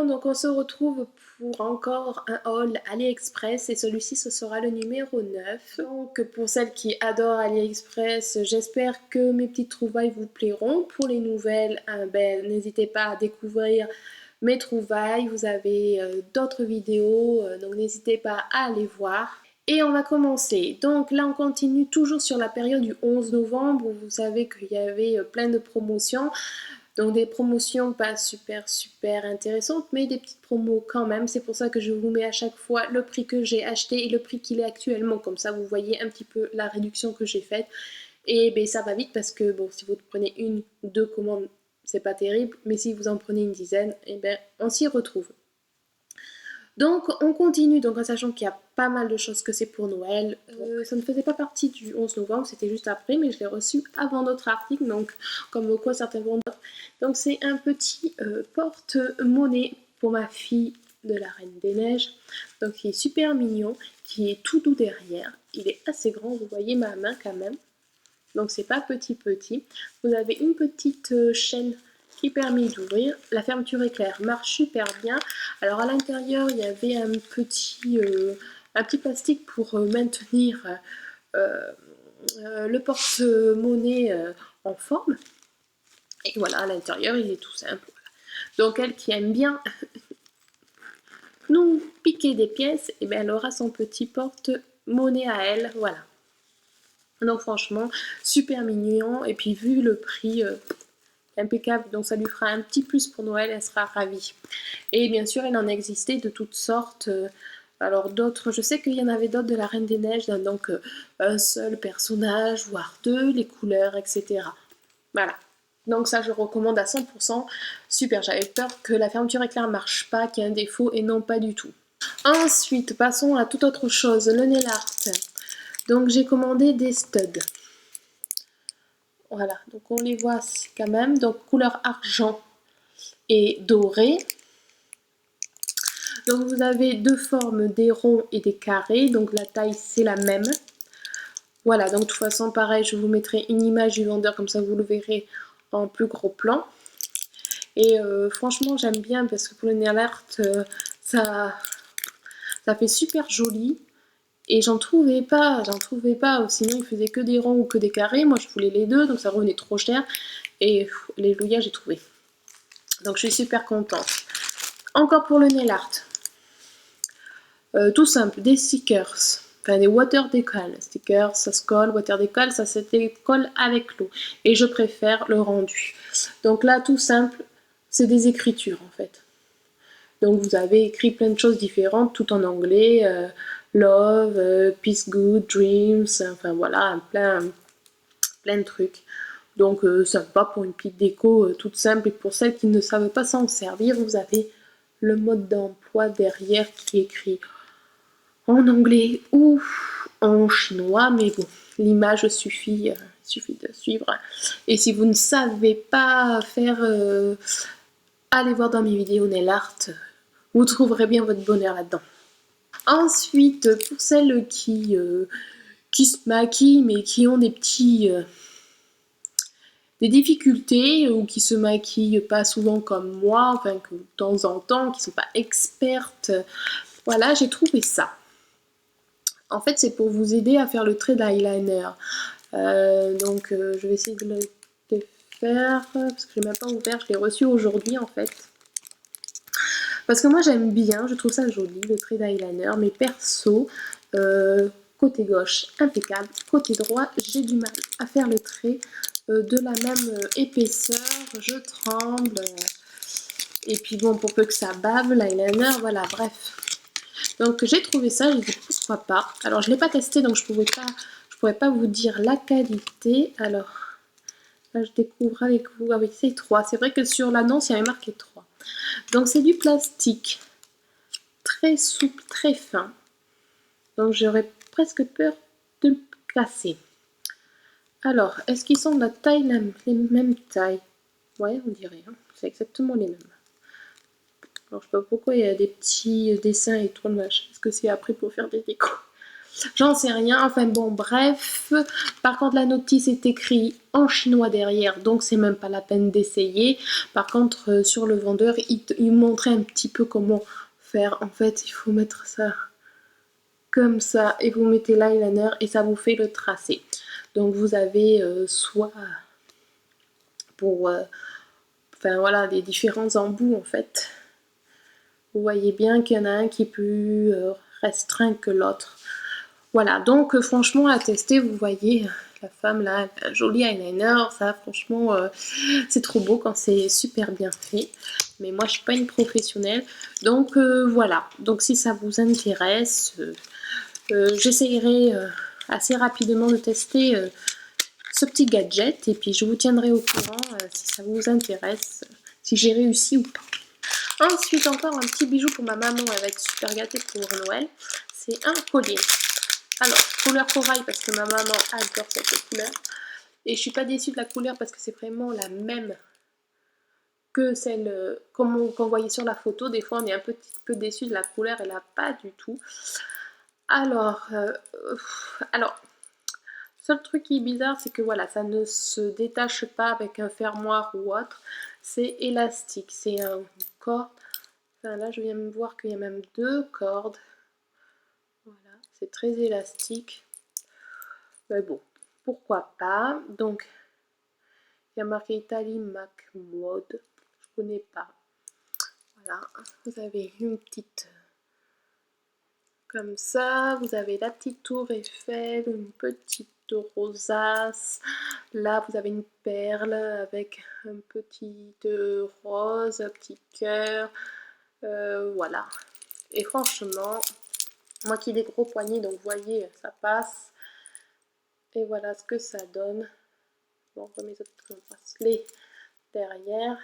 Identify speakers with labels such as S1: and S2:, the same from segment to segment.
S1: Bon, donc on se retrouve pour encore un haul AliExpress et celui-ci ce sera le numéro 9. Donc pour celles qui adorent AliExpress, j'espère que mes petites trouvailles vous plairont. Pour les nouvelles, n'hésitez pas à découvrir mes trouvailles. Vous avez d'autres vidéos, donc n'hésitez pas à aller voir. Et on va commencer. Donc là on continue toujours sur la période du 11 novembre où vous savez qu'il y avait plein de promotions. Donc des promotions pas super intéressantes, mais des petites promos quand même. C'est pour ça que je vous mets à chaque fois le prix que j'ai acheté et le prix qu'il est actuellement. Comme ça vous voyez un petit peu la réduction que j'ai faite. Et ben, ça va vite parce que bon, si vous prenez une ou deux commandes, c'est pas terrible. Mais si vous en prenez une dizaine, et ben, on s'y retrouve. Donc on continue, donc en sachant qu'il y a pas mal de choses que c'est pour Noël. Ça ne faisait pas partie du 11 novembre, c'était juste après, mais je l'ai reçu avant notre article, donc comme quoi certains vont d'autres. Donc c'est un petit porte-monnaie pour ma fille de la Reine des Neiges, donc qui est super mignon, qui est tout doux derrière. Il est assez grand, vous voyez ma main quand même. Donc c'est pas petit. Vous avez une petite chaîne qui permet d'ouvrir. La fermeture éclair marche super bien. Alors à l'intérieur il y avait un petit plastique pour maintenir le porte-monnaie en forme. Et voilà, à l'intérieur il est tout simple. Donc elle qui aime bien nous piquer des pièces, et bien elle aura son petit porte-monnaie à elle, voilà. Donc franchement super mignon, et puis vu le prix impeccable, donc ça lui fera un petit plus pour Noël, elle sera ravie. Et bien sûr il en existait de toutes sortes, alors d'autres, je sais qu'il y en avait d'autres de la Reine des Neiges, donc un seul personnage, voire deux, les couleurs, etc. Voilà, donc ça je recommande à 100%, super, j'avais peur que la fermeture éclair marche pas, qu'il y ait un défaut, et non, pas du tout. Ensuite, passons à toute autre chose, le nail art. Donc j'ai commandé des studs. Voilà, donc on les voit quand même, donc couleur argent et doré. Donc vous avez deux formes, des ronds et des carrés, donc la taille c'est la même. Voilà, donc de toute façon pareil, je vous mettrai une image du vendeur, comme ça vous le verrez en plus gros plan. Et franchement j'aime bien parce que pour le nail art, ça fait super joli. Et j'en trouvais pas, sinon il faisait que des ronds ou que des carrés, moi je voulais les deux, donc ça revenait trop cher, et alléluia j'ai trouvé. Donc je suis super contente. Encore pour le nail art, tout simple, des stickers, enfin des water decal, stickers ça se colle, water decal ça se décolle avec l'eau, et je préfère le rendu. Donc là tout simple, c'est des écritures en fait. Donc vous avez écrit plein de choses différentes, tout en anglais, love, peace, good, dreams, enfin voilà, plein de trucs. Donc sympa pour une petite déco toute simple. Et pour celles qui ne savent pas s'en servir, vous avez le mode d'emploi derrière qui est écrit en anglais ou en chinois, mais bon, l'image suffit de suivre. Et si vous ne savez pas faire, allez voir dans mes vidéos nail art, vous trouverez bien votre bonheur là-dedans. Ensuite, pour celles qui se maquillent mais qui ont des difficultés, ou qui se maquillent pas souvent comme moi, enfin que de temps en temps, qui sont pas expertes, voilà, j'ai trouvé ça. En fait c'est pour vous aider à faire le trait d'eyeliner. Donc je vais essayer de le faire, parce que je l'ai même pas ouvert, je l'ai reçu aujourd'hui en fait. Parce que moi j'aime bien, je trouve ça joli, le trait d'eyeliner, mais perso, côté gauche impeccable, côté droit j'ai du mal à faire le trait de la même épaisseur, je tremble, et puis bon, pour peu que ça bave l'eyeliner, voilà, bref. Donc j'ai trouvé ça, j'ai dit pourquoi pas. Alors je ne l'ai pas testé, donc je pourrais pas vous dire la qualité. Alors là je découvre avec vous, ah oui c'est 3, c'est vrai que sur l'annonce il y avait marqué 3. Donc c'est du plastique très souple, très fin. Donc j'aurais presque peur de le casser. Alors, est-ce qu'ils sont de la taille, les mêmes tailles? Ouais, on dirait, hein. C'est exactement les mêmes. Alors je sais pas pourquoi il y a des petits dessins et tout le machin. Est-ce que c'est après pour faire des décos? J'en sais rien, enfin bon, bref. Par contre, la notice est écrite en chinois derrière, donc c'est même pas la peine d'essayer. Par contre, sur le vendeur, il montrait un petit peu comment faire. En fait, il faut mettre ça comme ça, et vous mettez l'eyeliner, et ça vous fait le tracé. Donc vous avez soit pour... enfin voilà, les différents embouts en fait. Vous voyez bien qu'il y en a un qui est plus restreint que l'autre. Voilà, donc franchement à tester, vous voyez la femme là, un joli eyeliner, ça franchement c'est trop beau quand c'est super bien fait. Mais moi je suis pas une professionnelle, donc voilà. Donc si ça vous intéresse, j'essayerai assez rapidement de tester ce petit gadget et puis je vous tiendrai au courant si ça vous intéresse, si j'ai réussi ou pas. Ensuite encore un petit bijou pour ma maman, elle va être super gâtée pour Noël, c'est un collier. Alors, couleur corail parce que ma maman adore cette couleur. Et je suis pas déçue de la couleur parce que c'est vraiment la même que celle qu'on voyait sur la photo. Des fois, on est un petit peu déçu de la couleur et là, pas du tout. Alors, seul truc qui est bizarre, c'est que voilà, ça ne se détache pas avec un fermoir ou autre. C'est élastique, c'est un corde. Enfin, là, je viens de voir qu'il y a même 2 cordes. Voilà, c'est très élastique. Mais bon, pourquoi pas. Donc, il y a marqué Italie Mac Mode. Je connais pas. Voilà, vous avez une petite comme ça. Vous avez la petite tour Eiffel, une petite rosace. Là, vous avez une perle avec un petit rose, un petit cœur. Voilà. Et franchement, moi qui ai des gros poignets, donc vous voyez, ça passe. Et voilà ce que ça donne. Bon, on remet mes autres bracelets derrière.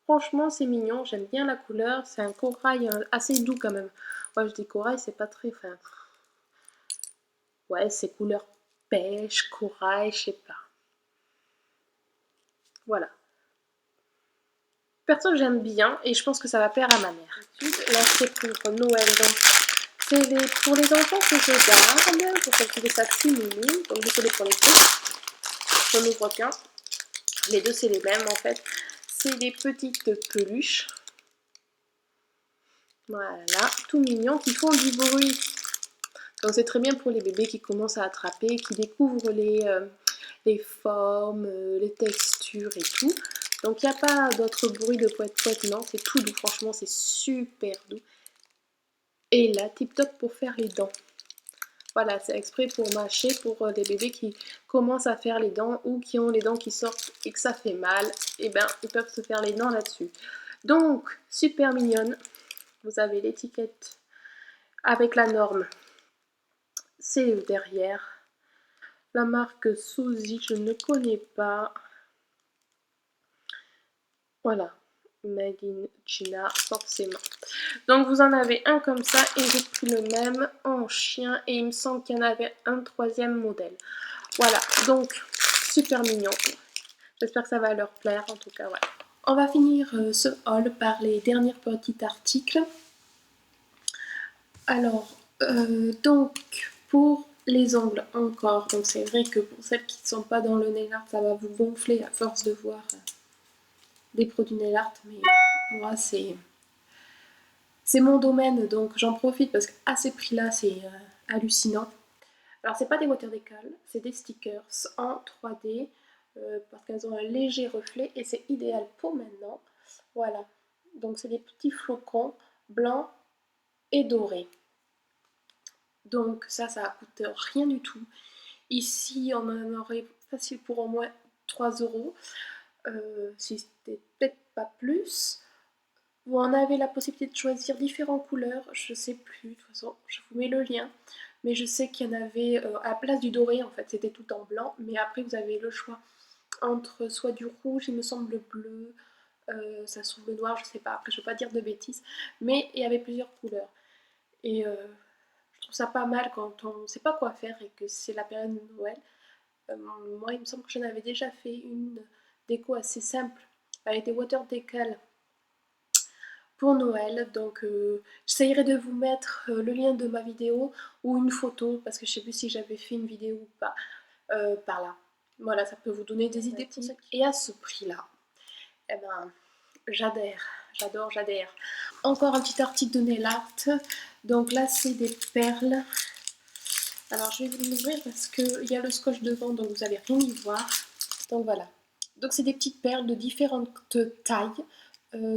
S1: Franchement, c'est mignon, j'aime bien la couleur. C'est un corail assez doux quand même. Ouais, je dis corail, c'est pas très fin. Ouais, c'est couleur pêche, corail, je sais pas. Voilà. Perso, j'aime bien et je pense que ça va plaire à ma mère. Ensuite, là, c'est pour Noël. Donc, c'est pour les enfants que je garde, pour qu'elles trouvent ça petit mini. Donc, désolé pour les petits. J'en ouvre qu'un. Les deux, c'est les mêmes en fait. C'est des petites peluches. Voilà, tout mignon, qui font du bruit. Donc c'est très bien pour les bébés qui commencent à attraper, qui découvrent les formes, les textures et tout. Donc il n'y a pas d'autre bruit de poète-poète, non, c'est tout doux, franchement c'est super doux. Et là, tip top pour faire les dents. Voilà, c'est exprès pour mâcher, pour les bébés qui commencent à faire les dents ou qui ont les dents qui sortent et que ça fait mal, et ben ils peuvent se faire les dents là-dessus. Donc, super mignonne. Vous avez l'étiquette avec la norme. C'est derrière. La marque Suzy, je ne connais pas. Voilà. Made in China, forcément. Donc vous en avez un comme ça et j'ai pris le même en chien et il me semble qu'il y en avait un troisième modèle. Voilà, donc super mignon. J'espère que ça va leur plaire, en tout cas, voilà. On va finir ce haul par les derniers petits articles. Alors, donc, pour les ongles encore, donc c'est vrai que pour celles qui ne sont pas dans le nail art, ça va vous gonfler à force de voir des produits nail art, mais moi c'est mon domaine, donc j'en profite parce qu'à ces prix-là, c'est hallucinant. Alors, c'est pas des water decals, c'est des stickers en 3D parce qu'elles ont un léger reflet et c'est idéal pour maintenant. Voilà, donc c'est des petits flocons blancs et dorés. Donc ça coûte rien du tout. Ici, on en aurait facile pour au moins 3 €, si c'était peut-être pas plus. Vous en avez la possibilité de choisir différentes couleurs, je sais plus, de toute façon, je vous mets le lien. Mais je sais qu'il y en avait à la place du doré, en fait, c'était tout en blanc. Mais après, vous avez le choix entre soit du rouge, il me semble le bleu, ça se trouve le noir, je sais pas. Après, je veux pas dire de bêtises. Mais il y avait plusieurs couleurs. Et je trouve ça pas mal quand on sait pas quoi faire et que c'est la période de Noël. Moi, il me semble que j'en avais déjà fait une déco assez simple avec des water decals pour Noël. Donc j'essayerai de vous mettre le lien de ma vidéo ou une photo, parce que je sais plus si j'avais fait une vidéo ou pas, par là. Voilà, ça peut vous donner des idées pour ça. Et à ce prix-là, eh ben, j'adore. Encore un petit article de nail art. Donc là, c'est des perles. Alors je vais vous l'ouvrir parce qu'il y a le scotch devant, donc vous n'allez rien y voir. Donc voilà. Donc c'est des petites perles de différentes tailles,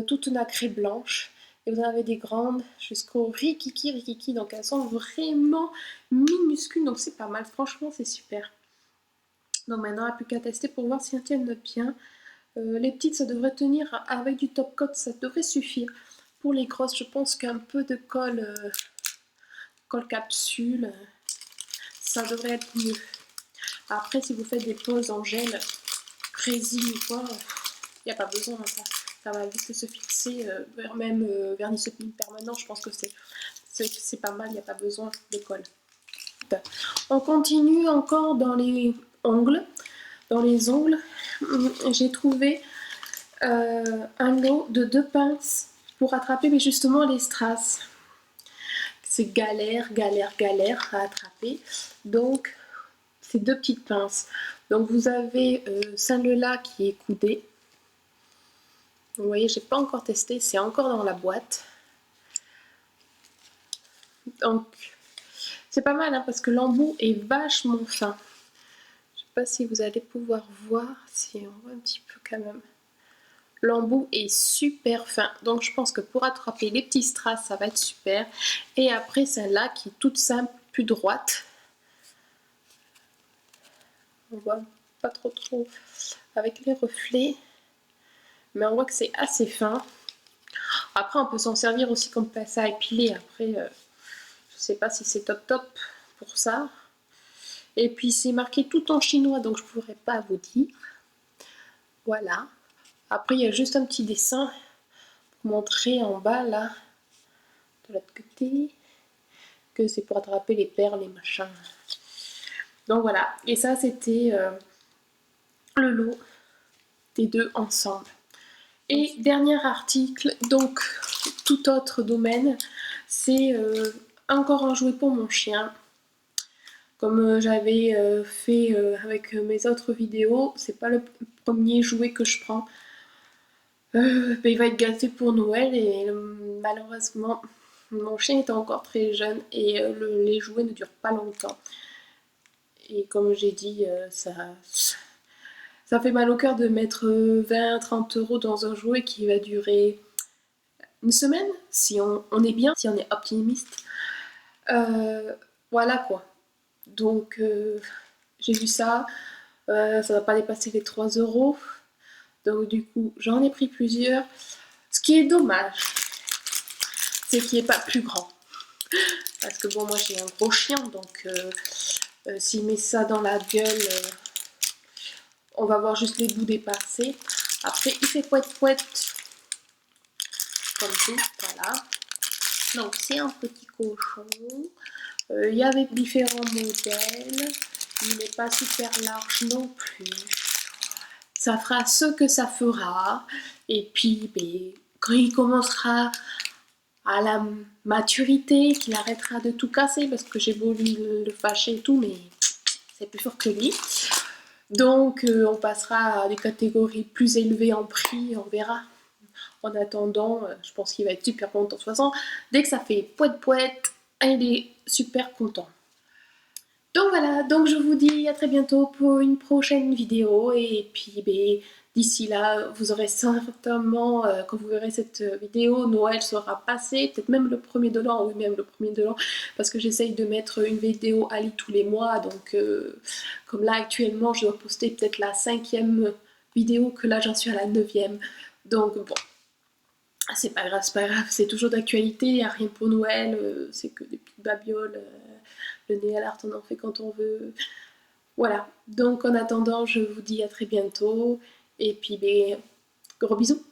S1: toutes nacrées blanches. Et vous en avez des grandes jusqu'au rikiki. Donc elles sont vraiment minuscules, donc c'est pas mal. Franchement, c'est super. Donc maintenant, il n'y a plus qu'à tester pour voir si elles tiennent bien. Les petites, ça devrait tenir avec du top coat, ça devrait suffire. Pour les grosses, je pense qu'un peu de colle capsule, ça devrait être mieux. Après, si vous faites des poses en gel, résine ou quoi, il n'y a pas besoin. Ça va vite se fixer. Même vernis permanent, je pense que c'est pas mal, il n'y a pas besoin de colle. On continue encore dans les ongles. J'ai trouvé un lot de 2 pinces pour attraper mais justement les strass. C'est galère à attraper. Donc c'est 2 petites pinces. Donc vous avez celle-là qui est coudée. Vous voyez, j'ai pas encore testé, c'est encore dans la boîte. Donc c'est pas mal hein, parce que l'embout est vachement fin. Je sais pas si vous allez pouvoir voir, si on voit un petit peu quand même. L'embout est super fin, donc je pense que pour attraper les petits strass, ça va être super. Et après celle-là qui est toute simple, plus droite. On voit pas trop avec les reflets, mais on voit que c'est assez fin. Après on peut s'en servir aussi comme pince à épiler. Après je sais pas si c'est top pour ça. Et puis c'est marqué tout en chinois, donc je pourrais pas vous dire. Voilà. Après il y a juste un petit dessin pour montrer en bas là, de l'autre côté, que c'est pour attraper les perles et machin. Donc voilà, et ça c'était le lot des 2 ensemble. Et dernier article, donc tout autre domaine, c'est encore un jouet pour mon chien. Comme j'avais fait avec mes autres vidéos, c'est pas le premier jouet que je prends. Il va être gâté pour Noël et malheureusement mon chien est encore très jeune et les jouets ne durent pas longtemps. Et comme j'ai dit, ça fait mal au cœur de mettre 20-30 € dans un jouet qui va durer une semaine, si on est bien, si on est optimiste. Voilà quoi. Donc j'ai vu ça, ça va pas dépasser les 3 €. Donc du coup, j'en ai pris plusieurs. Ce qui est dommage, c'est qu'il n'est pas plus grand. Parce que bon, moi j'ai un gros chien, donc s'il met ça dans la gueule, on va voir juste les bouts dépassés. Après, il fait poète, comme tout, voilà. Donc c'est un petit cochon. Il y avait différents modèles. Il n'est pas super large non plus. Ça fera ce que ça fera. Et puis, quand il commencera à la maturité, qu'il arrêtera de tout casser, parce que j'ai beau lui le fâcher et tout, mais c'est plus fort que lui. Donc on passera à des catégories plus élevées en prix, on verra. En attendant, je pense qu'il va être super content. De toute façon, dès que ça fait poète, il est super content. Donc voilà, donc je vous dis à très bientôt pour une prochaine vidéo. Et puis d'ici là, vous aurez certainement, quand vous verrez cette vidéo, Noël sera passé, peut-être même le 1er de l'an, oui même le 1er de l'an, parce que j'essaye de mettre une vidéo Ali tous les mois, donc comme là actuellement je dois poster peut-être la 5e vidéo, que là j'en suis à la 9e, donc bon, c'est pas grave, c'est toujours d'actualité, il n'y a rien pour Noël, c'est que des petites babioles, le nail art on en fait quand on veut. Voilà, donc en attendant je vous dis à très bientôt et puis gros bisous.